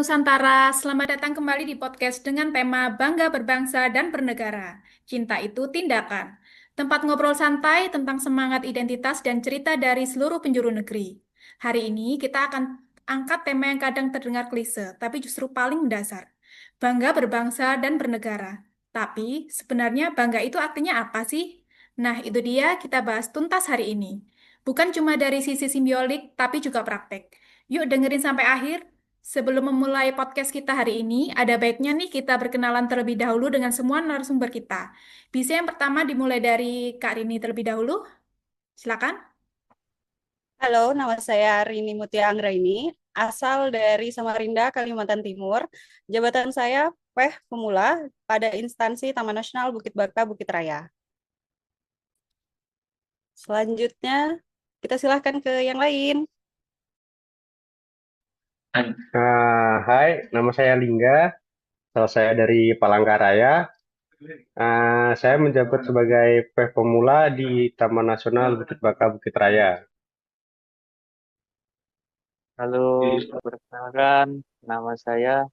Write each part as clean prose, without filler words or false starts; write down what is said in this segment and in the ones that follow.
Nusantara, selamat datang kembali di podcast dengan tema Bangga Berbangsa dan Bernegara. Cinta itu tindakan. Tempat ngobrol santai tentang semangat identitas dan cerita dari seluruh penjuru negeri. Hari ini kita akan angkat tema yang kadang terdengar klise, tapi justru paling mendasar. Bangga berbangsa dan bernegara. Tapi sebenarnya bangga itu artinya apa sih? Nah, itu dia kita bahas tuntas hari ini. Bukan cuma dari sisi simbiolik, tapi juga praktek. Yuk dengerin sampai akhir. Sebelum memulai podcast kita hari ini, ada baiknya nih kita berkenalan terlebih dahulu dengan semua narasumber kita. Bisa yang pertama dimulai dari Kak Rini terlebih dahulu. Silakan. Halo, nama saya Rini Mutia Anggraini, asal dari Samarinda, Kalimantan Timur. Jabatan saya Pemula pada instansi Taman Nasional Bukit Baka, Bukit Raya. Selanjutnya, kita silahkan ke yang lain. Hai, nama saya Lingga, asal saya dari Palangkaraya. Saya menjabat sebagai Pemula di Taman Nasional Bukit Baka Bukit Raya. Halo, perkenalkan, nama saya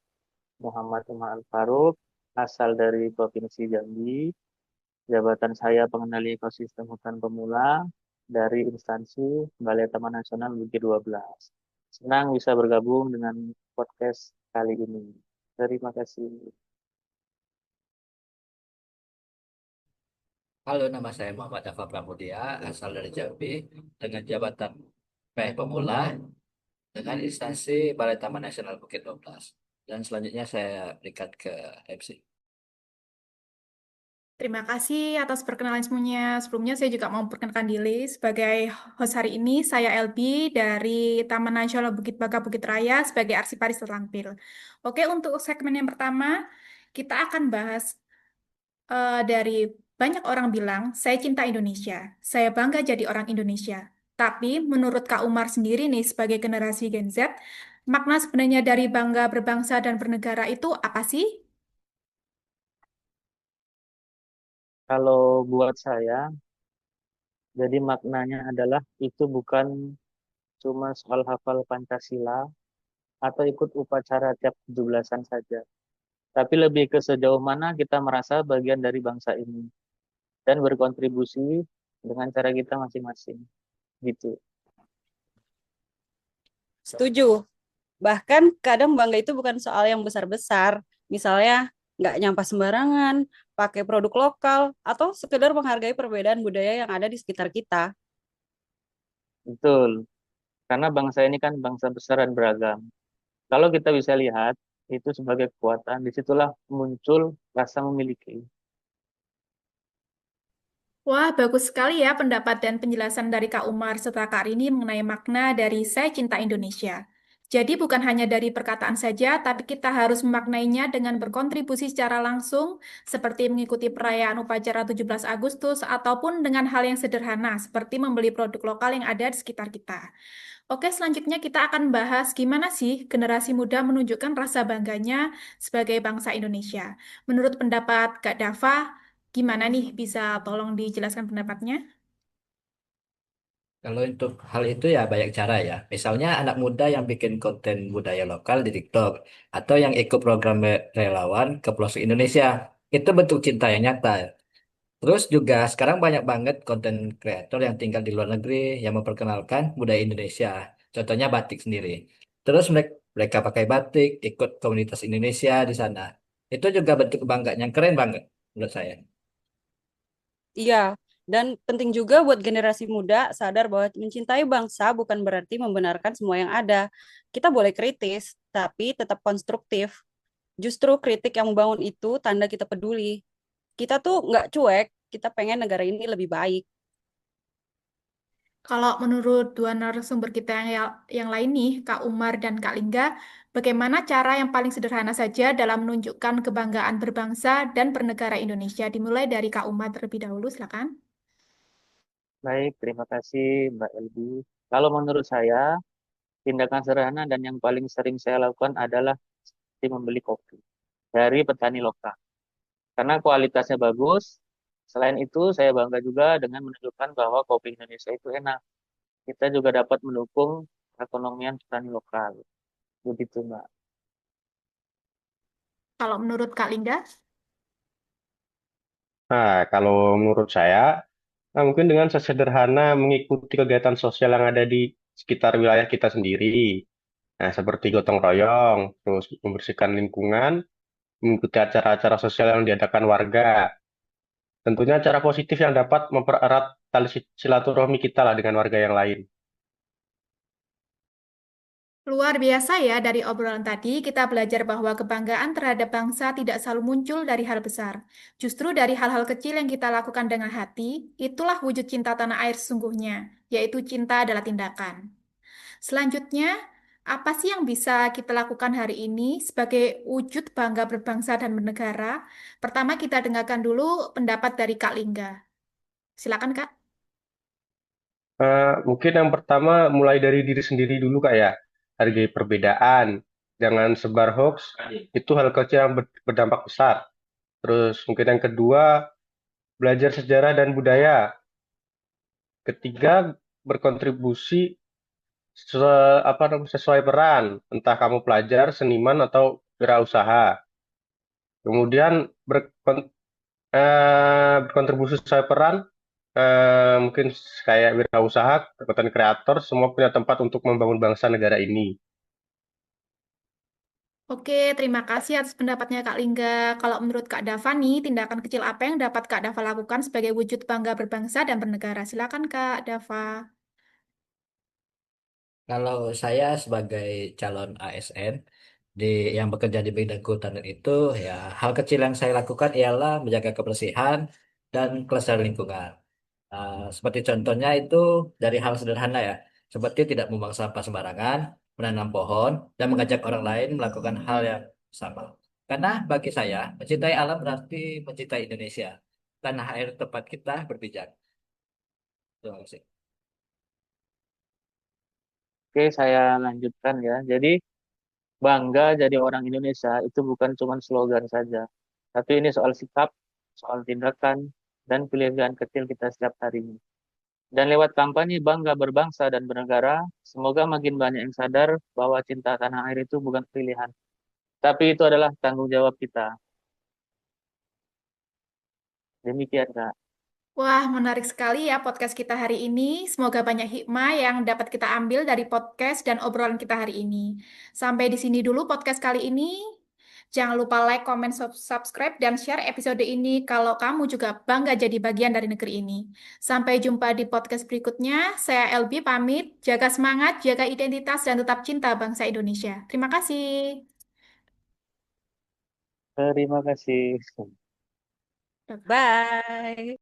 Muhammad Umar Al-Faruq, asal dari Provinsi Jambi. Jabatan saya pengendali ekosistem hutan pemula dari instansi Balai Taman Nasional Bukit 12. Senang bisa bergabung dengan podcast kali ini. Terima kasih. Halo, nama saya Muhammad Dafa Pramudia, asal dari Jambi, dengan jabatan Pemula dengan instansi Balai Taman Nasional Bukit 12. Dan selanjutnya saya berikan ke MC. Terima kasih atas perkenalan semuanya. Sebelumnya saya juga mau memperkenalkan diri sebagai host hari ini. Saya LB dari Taman Nasional Bukit Baka Bukit Raya sebagai arsiparis terlampil. Oke, untuk segmen yang pertama, kita akan bahas dari banyak orang bilang, saya cinta Indonesia. Saya bangga jadi orang Indonesia. Tapi menurut Kak Umar sendiri nih sebagai generasi Gen Z, makna sebenarnya dari bangga berbangsa dan bernegara itu apa sih? Kalau buat saya, jadi maknanya adalah itu bukan cuma soal hafal Pancasila atau ikut upacara tiap 17-an saja. Tapi lebih ke sejauh mana kita merasa bagian dari bangsa ini dan berkontribusi dengan cara kita masing-masing gitu. Setuju. Bahkan kadang bangga itu bukan soal yang besar-besar. Misalnya, nggak nyampah sembarangan, pakai produk lokal, atau sekedar menghargai perbedaan budaya yang ada di sekitar kita. Betul, karena bangsa ini kan bangsa besar dan beragam. Kalau kita bisa lihat itu sebagai kekuatan, disitulah muncul rasa memiliki. Wah, bagus sekali ya pendapat dan penjelasan dari Kak Umar serta Kak Rini mengenai makna dari Saya Cinta Indonesia. Jadi bukan hanya dari perkataan saja, tapi kita harus memaknainya dengan berkontribusi secara langsung, seperti mengikuti perayaan upacara 17 Agustus, ataupun dengan hal yang sederhana, seperti membeli produk lokal yang ada di sekitar kita. Oke, selanjutnya kita akan bahas gimana sih generasi muda menunjukkan rasa bangganya sebagai bangsa Indonesia. Menurut pendapat Kak Dava, gimana nih? Bisa tolong dijelaskan pendapatnya? Kalau untuk hal itu ya banyak cara ya. Misalnya anak muda yang bikin konten budaya lokal di TikTok atau yang ikut program relawan ke pelosok Indonesia. Itu bentuk cinta yang nyata. Terus juga sekarang banyak banget konten kreator yang tinggal di luar negeri yang memperkenalkan budaya Indonesia. Contohnya batik sendiri. Terus mereka pakai batik, ikut komunitas Indonesia di sana. Itu juga bentuk kebanggaan yang keren banget menurut saya. Iya, dan penting juga buat generasi muda sadar bahwa mencintai bangsa bukan berarti membenarkan semua yang ada. Kita boleh kritis, tapi tetap konstruktif. Justru kritik yang membangun itu tanda kita peduli. Kita tuh nggak cuek, kita pengen negara ini lebih baik. Kalau menurut dua narasumber kita yang lain nih, Kak Umar dan Kak Lingga, bagaimana cara yang paling sederhana saja dalam menunjukkan kebanggaan berbangsa dan bernegara Indonesia? Dimulai dari Kak Umar terlebih dahulu, silakan. Baik, terima kasih Mbak Elbi. Kalau menurut saya, tindakan sederhana dan yang paling sering saya lakukan adalah seperti membeli kopi dari petani lokal. Karena kualitasnya bagus. Selain itu, saya bangga juga dengan menunjukkan bahwa kopi Indonesia itu enak. Kita juga dapat mendukung perekonomian petani lokal. Begitu, Mbak. Kalau menurut Kak Lingga? Nah, kalau menurut saya, mungkin dengan sesederhana mengikuti kegiatan sosial yang ada di sekitar wilayah kita sendiri. Nah, seperti gotong royong, terus membersihkan lingkungan, mengikuti acara-acara sosial yang diadakan warga. Tentunya acara positif yang dapat mempererat tali silaturahmi kita lah dengan warga yang lain. Luar biasa ya, dari obrolan tadi kita belajar bahwa kebanggaan terhadap bangsa tidak selalu muncul dari hal besar. Justru dari hal-hal kecil yang kita lakukan dengan hati, itulah wujud cinta tanah air sesungguhnya, yaitu cinta adalah tindakan. Selanjutnya, apa sih yang bisa kita lakukan hari ini sebagai wujud bangga berbangsa dan bernegara? Pertama, kita dengarkan dulu pendapat dari Kak Lingga. Silakan, Kak. Mungkin yang pertama mulai dari diri sendiri dulu Kak ya. Hargai perbedaan, jangan sebar hoax, itu hal kecil yang berdampak besar. Terus mungkin yang kedua, belajar sejarah dan budaya. Ketiga, berkontribusi sesuai peran, entah kamu pelajar, seniman atau wirausaha. Kemudian berkontribusi sesuai peran, mungkin kayak wirausaha, konten kreator, semua punya tempat untuk membangun bangsa negara ini. Oke, terima kasih atas pendapatnya Kak Lingga. Kalau menurut Kak Dava nih, tindakan kecil apa yang dapat Kak Dava lakukan sebagai wujud bangga berbangsa dan bernegara? Silakan Kak Dava. Kalau saya sebagai calon ASN di yang bekerja di bidang kehutanan itu, ya hal kecil yang saya lakukan ialah menjaga kebersihan dan kelestarian lingkungan. Seperti contohnya itu dari hal sederhana ya, seperti tidak membuang sampah sembarangan, menanam pohon, dan mengajak orang lain melakukan hal yang sama. Karena bagi saya, mencintai alam berarti mencintai Indonesia, tanah air tempat kita berpijak. Terima kasih. Oke, saya lanjutkan ya. Jadi, bangga jadi orang Indonesia itu bukan cuma slogan saja. Tapi ini soal sikap, soal tindakan, dan pilihan kecil kita setiap harinya. Dan lewat kampanye Bangga Berbangsa dan Bernegara, semoga makin banyak yang sadar bahwa cinta tanah air itu bukan pilihan. Tapi itu adalah tanggung jawab kita. Demikian, Kak. Wah, menarik sekali ya podcast kita hari ini. Semoga banyak hikmah yang dapat kita ambil dari podcast dan obrolan kita hari ini. Sampai di sini dulu podcast kali ini. Jangan lupa like, comment, subscribe, dan share episode ini kalau kamu juga bangga jadi bagian dari negeri ini. Sampai jumpa di podcast berikutnya. Saya Elbi pamit. Jaga semangat, jaga identitas, dan tetap cinta bangsa Indonesia. Terima kasih. Terima kasih. Bye.